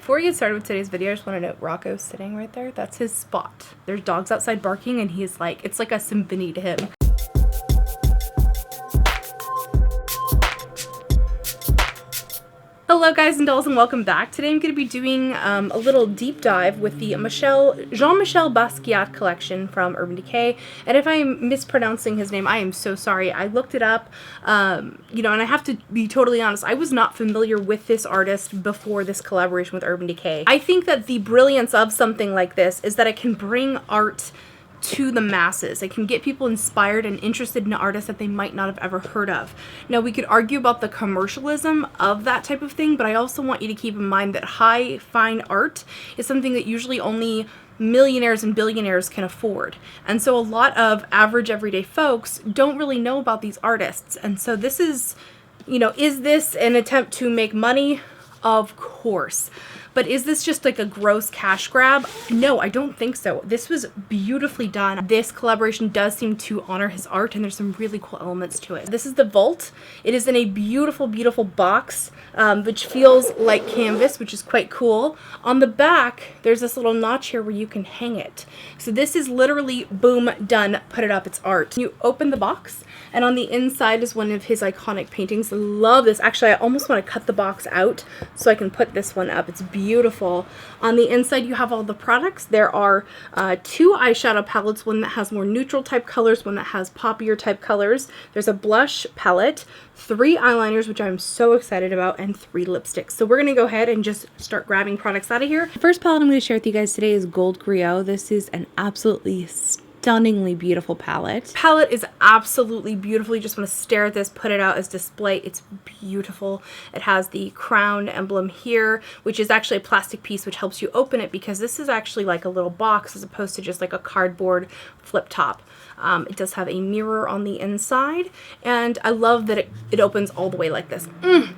Before we get started with today's video, I just want to note Rocco's sitting right there. That's his spot. There's dogs outside barking and he's like, it's like a symphony to him. Hello guys and dolls and welcome back. Today I'm going to be doing a little deep dive with the Jean-Michel Basquiat collection from Urban Decay. And if I'm mispronouncing his name, I am so sorry. I looked it up, you know, and I have to be totally honest, I was not familiar with this artist before this collaboration with Urban Decay. I think that the brilliance of something like this is that it can bring art to the masses. It can get people inspired and interested in artists that they might not have ever heard of. Now, we could argue about the commercialism of that type of thing, but I also want you to keep in mind that high, fine art is something that usually only millionaires and billionaires can afford. And so a lot of average, everyday folks don't really know about these artists. And so this is, you know, is this an attempt to make money? Of course. But is this just like a gross cash grab? No, I don't think so. This was beautifully done. This collaboration does seem to honor his art, and there's some really cool elements to it. This is the vault. It is in a beautiful, beautiful box, which feels like canvas, which is quite cool. On the back, there's this little notch here where you can hang it. So this is literally, boom, done, put it up, it's art. You open the box, and on the inside is one of his iconic paintings. I love this. Actually, I almost want to cut the box out so I can put this one up. It's beautiful. On the inside, you have all the products. There are 2 eyeshadow palettes, one that has more neutral type colors, one that has poppier type colors. There's a blush palette, 3 eyeliners, which I'm so excited about, and 3 lipsticks. So we're going to go ahead and just start grabbing products out of here. The first palette I'm going to share with you guys today is Gold Griot. This is an absolutely stunningly beautiful palette. Palette is absolutely beautiful. You just want to stare at this, put it out as display. It's beautiful. It has the crown emblem here, which is actually a plastic piece which helps you open it, because this is actually like a little box as opposed to just like a cardboard flip top. It does have a mirror on the inside, and I love that it opens all the way like this.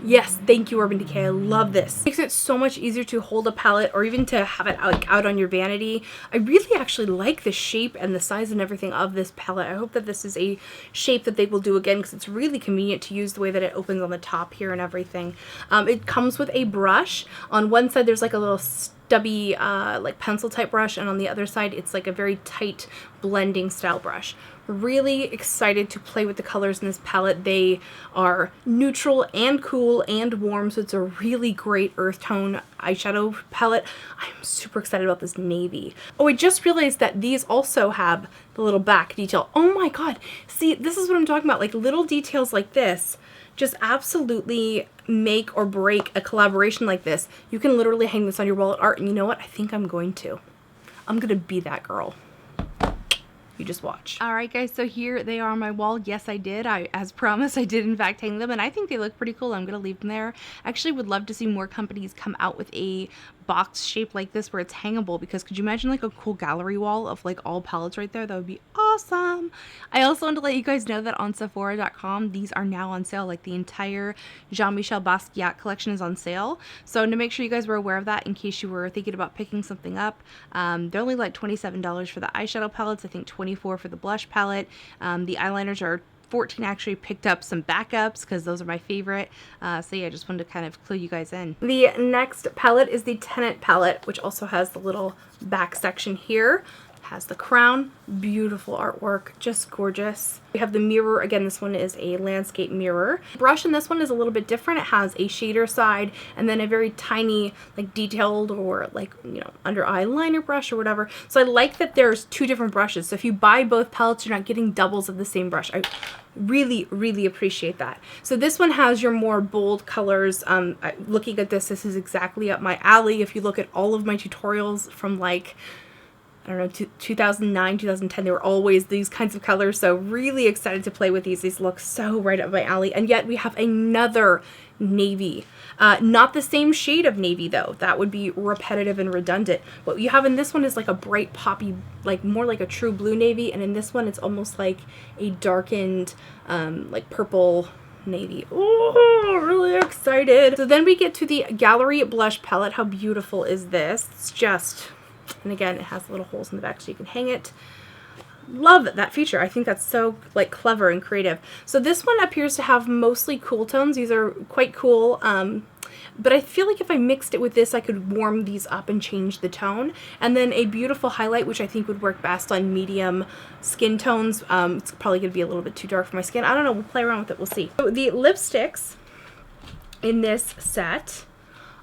Yes, thank you, Urban Decay. I love this. It makes it so much easier to hold a palette or even to have it out on your vanity. I really actually like the shape and the size and everything of this palette. I hope that this is a shape that they will do again, because it's really convenient to use the way that it opens on the top here and everything. It comes with a brush. On one side there's like a little stubby like pencil type brush, and on the other side it's like a very tight blending style brush. Really excited to play with the colors in this palette. They are neutral and cool and warm, so it's a really great earth tone eyeshadow palette. I'm super excited about this navy. Oh, I just realized that these also have the little back detail. Oh my god, see, this is what I'm talking about. Like, little details like this just absolutely make or break a collaboration like this. You can literally hang this on your wall at art, and you know what? I think I'm going to be that girl. You just watch. All right, guys, so here they are on my wall. Yes, I did. As promised, I did in fact hang them, and I think they look pretty cool. I'm gonna leave them there. I actually would love to see more companies come out with a box shape like this where it's hangable, because could you imagine like a cool gallery wall of like all palettes right there? That would be awesome. I also want to let you guys know that on Sephora.com these are now on sale. Like, the entire Jean-Michel Basquiat collection is on sale, so to make sure you guys were aware of that in case you were thinking about picking something up. They're only like $27 for the eyeshadow palettes, I think $24 for the blush palette. The eyeliners are $14. Actually picked up some backups because those are my favorite. So yeah, I just wanted to kind of clue you guys in. The next palette is the Tenant palette, which also has the little back section here. Has the crown, beautiful artwork, just gorgeous. We have the mirror. Again, this one is a landscape mirror. Brush in this one is a little bit different. It has a shader side and then a very tiny, like, detailed or like, you know, under eyeliner brush or whatever. So I like that there's 2 different brushes. So if you buy both palettes, you're not getting doubles of the same brush. I really, really appreciate that. So this one has your more bold colors. Looking at this is exactly up my alley. If you look at all of my tutorials from like, I don't know, 2009, 2010, they were always these kinds of colors. So really excited to play with these. These look so right up my alley. And yet we have another navy. Not the same shade of navy though. That would be repetitive and redundant. What you have in this one is like a bright poppy, like more like a true blue navy. And in this one, it's almost like a darkened, like purple navy. Oh, really excited. So then we get to the Gallery Blush palette. How beautiful is this? It's just... And again, it has little holes in the back so you can hang it. Love that feature. I think that's so like clever and creative. So this one appears to have mostly cool tones. These are quite cool. but I feel like if I mixed it with this, I could warm these up and change the tone. And then a beautiful highlight, which I think would work best on medium skin tones. It's probably going to be a little bit too dark for my skin. I don't know. We'll play around with it. We'll see. So the lipsticks in this set,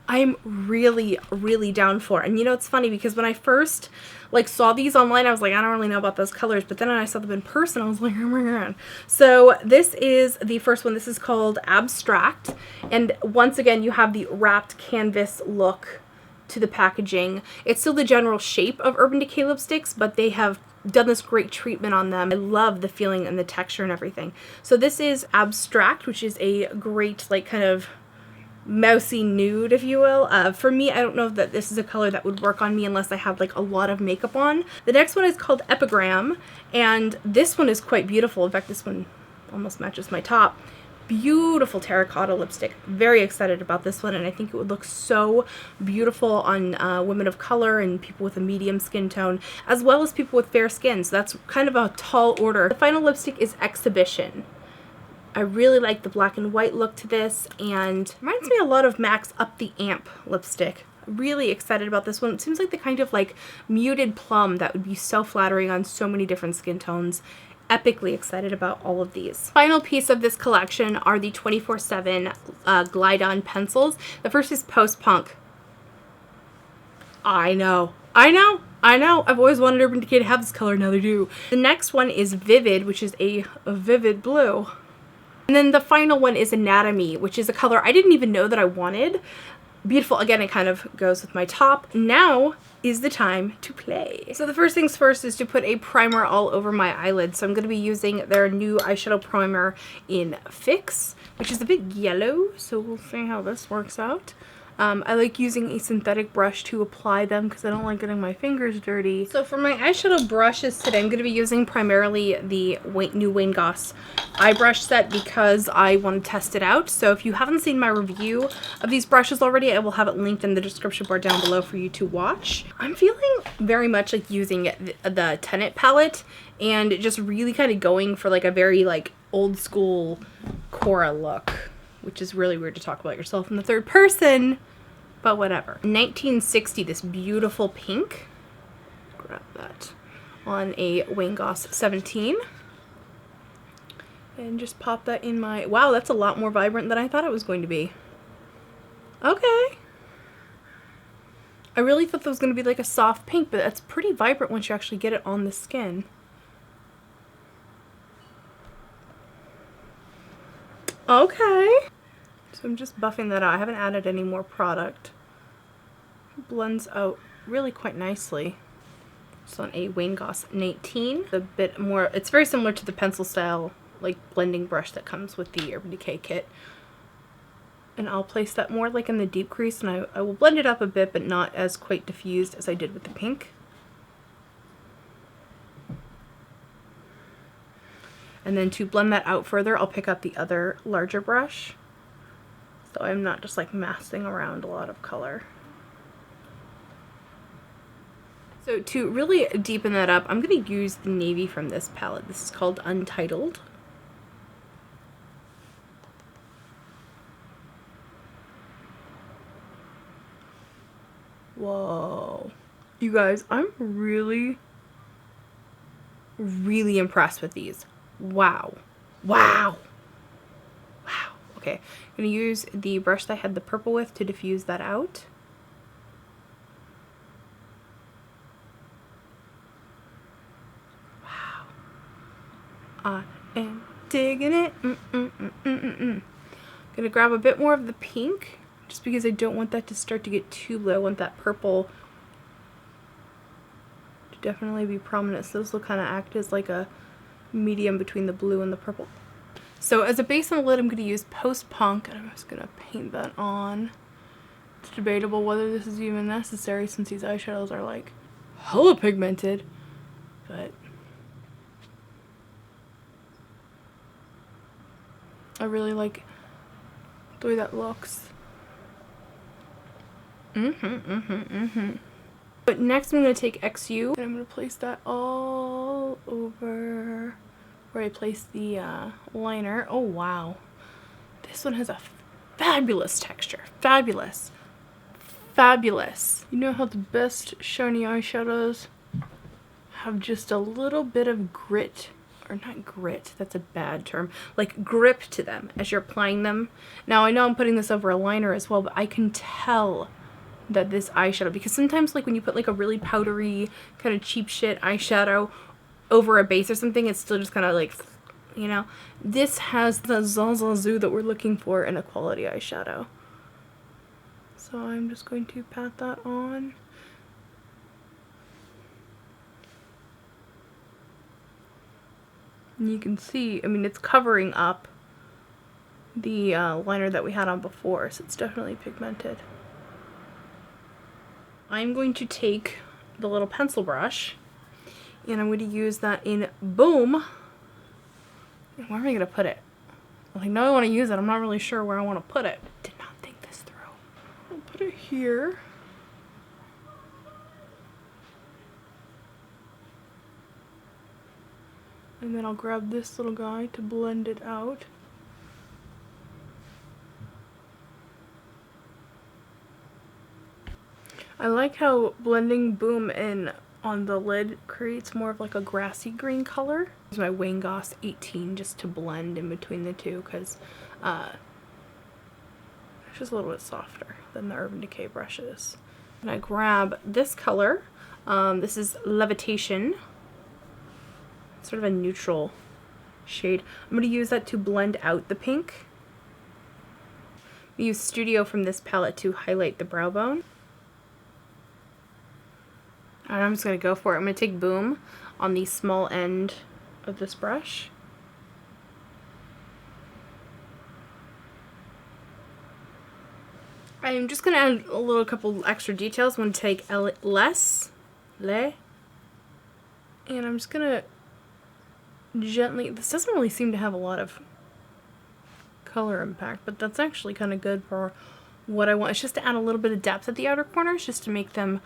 I'm really, really down for. And you know, it's funny because when I first like saw these online, I was like, I don't really know about those colors. But then when I saw them in person, I was like, oh my god. So this is the first one. This is called Abstract. And once again, you have the wrapped canvas look to the packaging. It's still the general shape of Urban Decay lipsticks, but they have done this great treatment on them. I love the feeling and the texture and everything. So this is Abstract, which is a great like kind of mousy nude, if you will. For me, I don't know that this is a color that would work on me unless I have like a lot of makeup on. The next one is called Epigram, and this one is quite beautiful. In fact, this one almost matches my top. Beautiful terracotta lipstick. Very excited about this one, and I think it would look so beautiful on women of color and people with a medium skin tone, as well as people with fair skin. So that's kind of a tall order. The final lipstick is Exhibition. I really like the black and white look to this, and reminds me a lot of MAC's Up the Amp lipstick. Really excited about this one. It seems like the kind of like muted plum that would be so flattering on so many different skin tones. Epically excited about all of these. Final piece of this collection are the 24/7 Glide-On pencils. The first is Post Punk. I know. I've always wanted Urban Decay to have this color, now they do. The next one is Vivid, which is a vivid blue. And then the final one is Anatomy, which is a color I didn't even know that I wanted. Beautiful. Again, it kind of goes with my top. Now is the time to play. So the first things first is to put a primer all over my eyelids. So I'm going to be using their new eyeshadow primer in Fix, which is a bit yellow. So we'll see how this works out. I like using a synthetic brush to apply them because I don't like getting my fingers dirty. So for my eyeshadow brushes today, I'm going to be using primarily the new Wayne Goss eye brush set because I want to test it out. So if you haven't seen my review of these brushes already, I will have it linked in the description bar down below for you to watch. I'm feeling very much like using the Tenant palette and just really kind of going for like a very like old school Cora look, which is really weird to talk about yourself in the third person. But whatever. 1960, this beautiful pink. Grab that on a Wayne Goss 17. And just pop that in my... Wow, that's a lot more vibrant than I thought it was going to be. Okay. I really thought that was going to be like a soft pink, but that's pretty vibrant once you actually get it on the skin. Okay. So I'm just buffing that out. I haven't added any more product. Blends out really quite nicely. It's on a Wayne Goss 19. A bit more, it's very similar to the pencil style like blending brush that comes with the Urban Decay kit. And I'll place that more like in the deep crease, and I will blend it up a bit, but not as quite diffused as I did with the pink. And then to blend that out further, I'll pick up the other larger brush. So I'm not just like massing around a lot of color. So to really deepen that up, I'm going to use the navy from this palette. This is called Untitled. Whoa. You guys, I'm really, really impressed with these. Wow. Wow. Okay, I'm going to use the brush that I had the purple with to diffuse that out. Wow. I am digging it. I'm going to grab a bit more of the pink, just because I don't want that to start to get too blue. I want that purple to definitely be prominent. So this will kind of act as like a medium between the blue and the purple. So as a base on the lid, I'm going to use Post Punk, and I'm just going to paint that on. It's debatable whether this is even necessary since these eyeshadows are like hella pigmented, but I really like the way that looks. But next I'm going to take XU, and I'm going to place that all over where I placed the liner. Oh wow, this one has a fabulous texture. Fabulous. Fabulous. You know how the best shiny eyeshadows have just a little bit of grit, or not grit, that's a bad term, like grip to them as you're applying them. Now I know I'm putting this over a liner as well, but I can tell that this eyeshadow, because sometimes like when you put like a really powdery kind of cheap shit eyeshadow over a base or something, it's still just kind of like, you know, this has the zazazoo that we're looking for in a quality eyeshadow. So I'm just going to pat that on. And you can see, I mean, it's covering up the liner that we had on before, so it's definitely pigmented. I'm going to take the little pencil brush, and I'm going to use that in Boom. Where am I going to put it? I know I want to use it. I'm not really sure where I want to put it. Did not think this through. I'll put it here. And then I'll grab this little guy to blend it out. I like how blending Boom in on the lid creates more of like a grassy green color. Use my Wayne Goss 18 just to blend in between the two, because it's just a little bit softer than the Urban Decay brushes. And I grab this color. This is Levitation. Sort of a neutral shade. I'm going to use that to blend out the pink. I use Studio from this palette to highlight the brow bone. And I'm just going to go for it. I'm going to take Boom on the small end of this brush. I'm just going to add a couple extra details. I'm going to take Le, and I'm just going to gently, this doesn't really seem to have a lot of color impact, but that's actually kind of good for what I want. It's just to add a little bit of depth at the outer corners, just to make them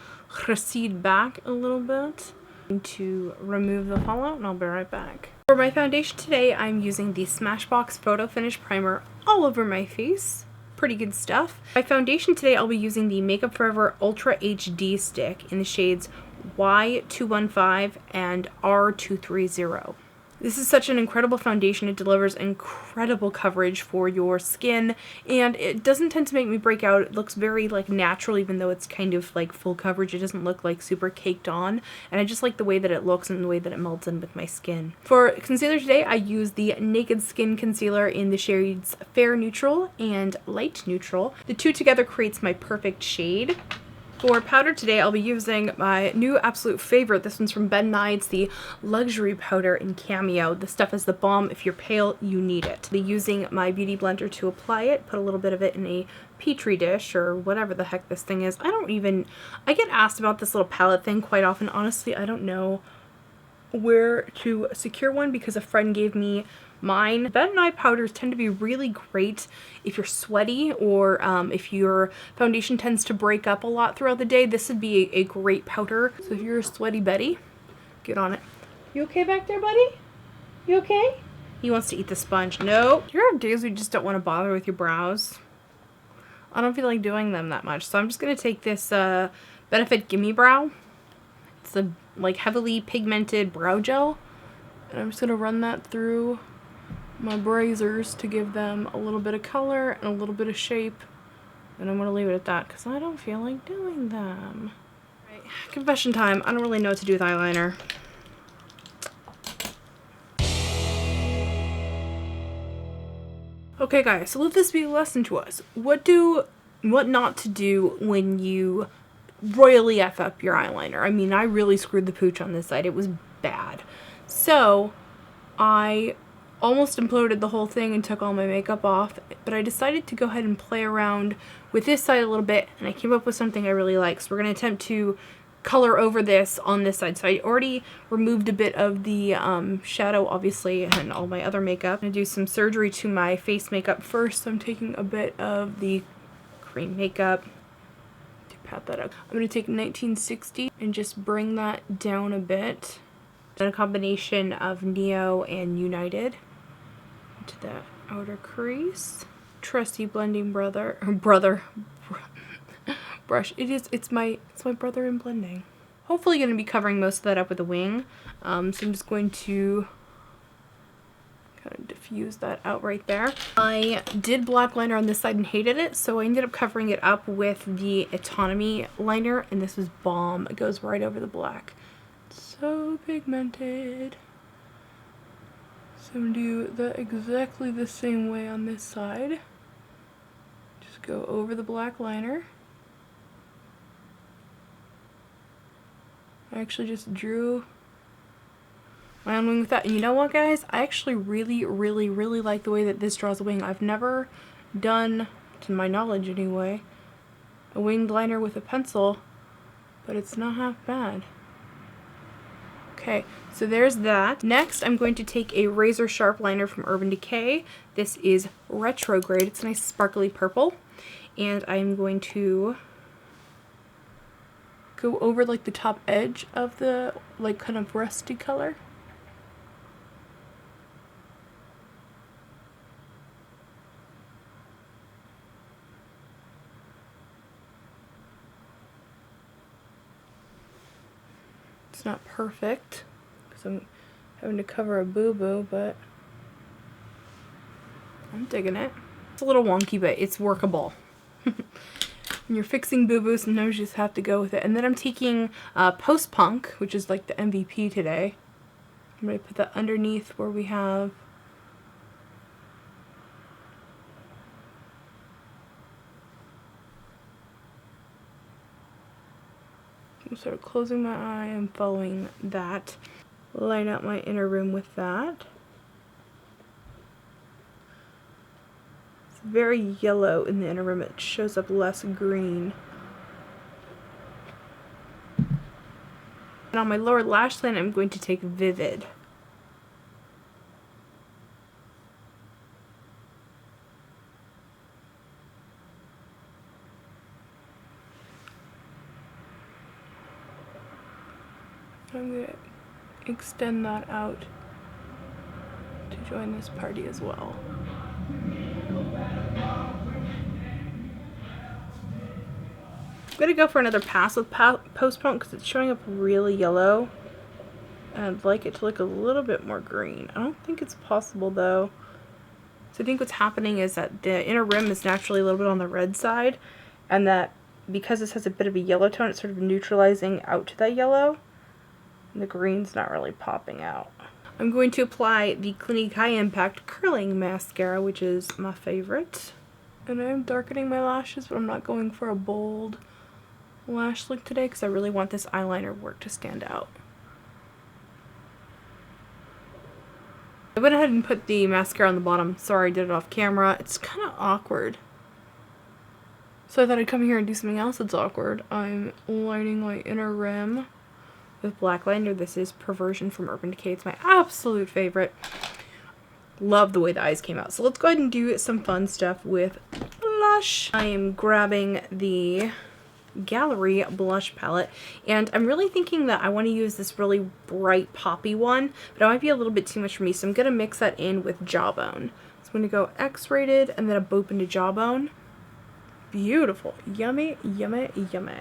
recede back a little bit. To remove the fallout, and I'll be right back. For my foundation today, I'm using the Smashbox Photo Finish Primer all over my face. Pretty good stuff. My foundation today, I'll be using the Makeup Forever Ultra HD stick in the shades Y215 and R230. This is such an incredible foundation. It delivers incredible coverage for your skin, and it doesn't tend to make me break out. It looks very like natural, even though it's kind of like full coverage. It doesn't look like super caked on, and I just like the way that it looks and the way that it melts in with my skin. For concealer today, I use the Naked Skin Concealer in the shades Fair Neutral and Light Neutral. The two together creates my perfect shade. For powder today, I'll be using my new absolute favorite. This one's from Ben Nye. It's the Luxury Powder in Cameo. This stuff is the bomb. If you're pale, you need it. I'll be using my Beauty Blender to apply it. Put a little bit of it in a Petri dish or whatever the heck this thing is. I get asked about this little palette thing quite often. Honestly, I don't know where to secure one because a friend gave me mine. Ben Nye powders tend to be really great if you're sweaty or if your foundation tends to break up a lot throughout the day. This would be a great powder. So if you're a sweaty Betty, get on it. You okay back there, buddy? You okay? He wants to eat the sponge. No. You have days where you just don't want to bother with your brows. I don't feel like doing them that much. So I'm just going to take this Benefit Gimme Brow. It's a like heavily pigmented brow gel. And I'm just going to run that through my brazers to give them a little bit of color and a little bit of shape, and I'm going to leave it at that because I don't feel like doing them. Right. Confession time, I don't really know what to do with eyeliner. Okay guys, so let this be a lesson to us. What not to do when you royally F up your eyeliner. I mean, I really screwed the pooch on this side. It was bad. So I almost imploded the whole thing and took all my makeup off, but I decided to go ahead and play around with this side a little bit, and I came up with something I really like. So we're going to attempt to color over this on this side. So I already removed a bit of the shadow, obviously, and all my other makeup. I'm going to do some surgery to my face makeup first. So I'm taking a bit of the cream makeup to pat that up. I'm going to take 1960 and just bring that down a bit. Then a combination of Neo and United to the outer crease. trusty blending brush. It's my brother in blending. Hopefully going to be covering most of that up with a wing. So I'm just going to kind of diffuse that out right there. I did black liner on this side and hated it, so I ended up covering it up with the Autonomy liner, and this was bomb. It goes right over the black. It's so pigmented. So I'm going to do that exactly the same way on this side. Just go over the black liner. I actually just drew my own wing with that. And you know what, guys? I actually really like the way that this draws a wing. I've never done, to my knowledge anyway, a winged liner with a pencil, but it's not half bad. Okay, so there's that. Next, I'm going to take a razor sharp liner from Urban Decay. This is Retrograde. It's a nice sparkly purple. And I'm going to go over like the top edge of the like kind of rusty color. It's not perfect because I'm having to cover a boo-boo, but I'm digging it. It's a little wonky, but it's workable. When you're fixing boo-boo, sometimes you just have to go with it. And then I'm taking Post-Punk, which is like the MVP today. I'm going to put that underneath where we have I'm sort of closing my eye and following that. Line out my inner rim with that. Very yellow in the inner rim. It shows up less green. And on my lower lash line, I'm going to take Vivid. I'm going to extend that out to join this party as well. I'm going to go for another pass with Post-Punk because it's showing up really yellow. And I'd like it to look a little bit more green. I don't think it's possible though. So I think what's happening is that the inner rim is naturally a little bit on the red side. And that because this has a bit of a yellow tone, it's sort of neutralizing out to that yellow. And the green's not really popping out. I'm going to apply the Clinique High Impact Curling Mascara, which is my favorite. And I'm darkening my lashes, but I'm not going for a bold lash look today because I really want this eyeliner work to stand out. I went ahead and put the mascara on the bottom. Sorry, I did it off camera. It's kind of awkward. So I thought I'd come here and do something else that's awkward. I'm lining my inner rim with black liner. This is Perversion from Urban Decay. It's my absolute favorite. Love the way the eyes came out. So let's go ahead and do some fun stuff with blush. I am grabbing the Gallery blush palette, and I'm really thinking that I want to use this really bright poppy one, but it might be a little bit too much for me, so I'm going to mix that in with Jawbone. So I'm going to go X-rated and then a boop into Jawbone. Beautiful. Yummy, yummy, yummy.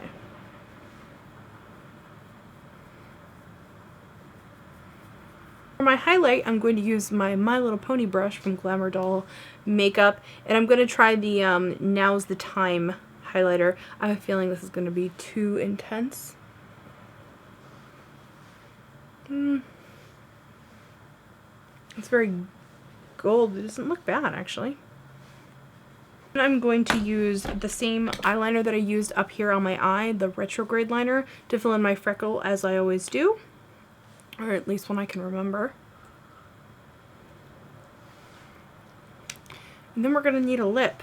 For my highlight, I'm going to use my My Little Pony brush from Glamour Doll Makeup, and I'm going to try the Now's the Time highlighter. I have a feeling this is going to be too intense. It's very gold. It doesn't look bad, actually. And I'm going to use the same eyeliner that I used up here on my eye, the Retrograde liner, to fill in my freckle as I always do. Or at least when I can remember. And then we're going to need a lip.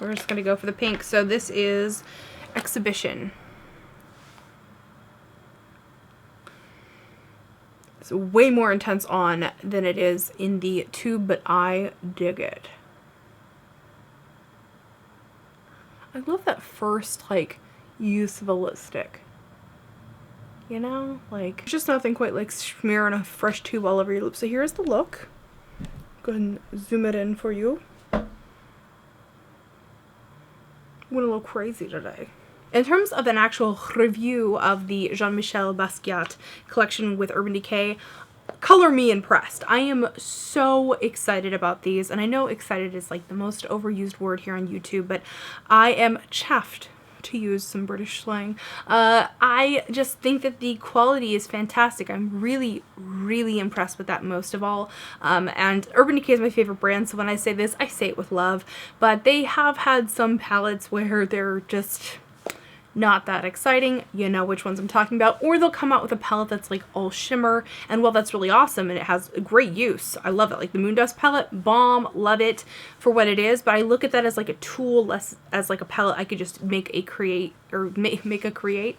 We're just going to go for the pink. So this is Exhibition. It's way more intense on than it is in the tube, but I dig it. I love that first, like, use of a lipstick. You know? Like, there's just nothing quite like smearing a fresh tube all over your lips. So here's the look. Go ahead and zoom it in for you. Went a little crazy today. In terms of an actual review of the Jean-Michel Basquiat collection with Urban Decay, color me impressed. I am so excited about these, and I know excited is like the most overused word here on YouTube, but I am chuffed, to use some British slang. I just think that the quality is fantastic. I'm really, really impressed with that most of all. And Urban Decay is my favorite brand, so when I say this, I say it with love. But they have had some palettes where they're just not that exciting, you know which ones I'm talking about, or they'll come out with a palette that's like all shimmer, and while that's really awesome and it has great use, I love it, like the Moondust palette, bomb, love it for what it is, but I look at that as like a tool, less as like a palette I could just make a create, or make a create,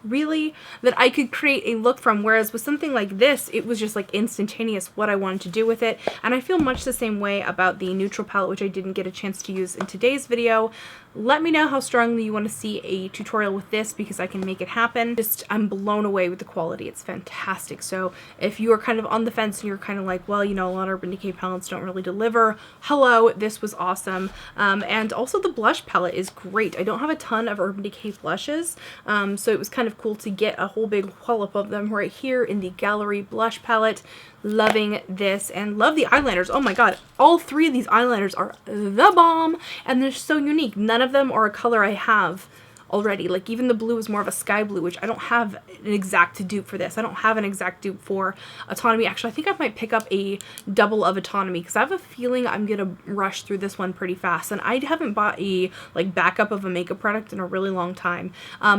really, that I could create a look from, whereas with something like this, it was just like instantaneous what I wanted to do with it. And I feel much the same way about the neutral palette, which I didn't get a chance to use in today's video. Let me know how strongly you want to see a tutorial with this, because I can make it happen. Just, I'm blown away with the quality. It's fantastic. So if you are kind of on the fence and you're kind of like, well, you know, a lot of Urban Decay palettes don't really deliver, hello, this was awesome. And also the blush palette is great. I don't have a ton of Urban Decay blushes, so it was kind of cool to get a whole big wallop of them right here in the Gallery blush palette. Loving this, and love the eyeliners. Oh my god, all three of these eyeliners are the bomb, and they're so unique. None of them are a color I have already. Like even the blue is more of a sky blue, which I don't have an exact dupe for this. I don't have an exact dupe for Autonomy. Actually, I think I might pick up a double of Autonomy, because I have a feeling I'm gonna rush through this one pretty fast, and I haven't bought a like backup of a makeup product in a really long time.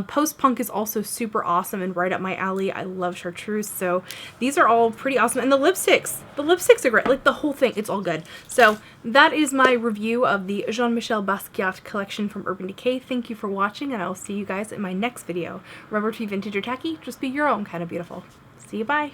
Post-punk is also super awesome and right up my alley. I love chartreuse, so these are all pretty awesome. And the lipsticks are great. Like the whole thing, it's all good. So that is my review of the Jean-Michel Basquiat collection from Urban Decay. Thank you for watching, and I'll see you guys in my next video. Remember to be vintage or tacky, just be your own kind of beautiful. See you, bye!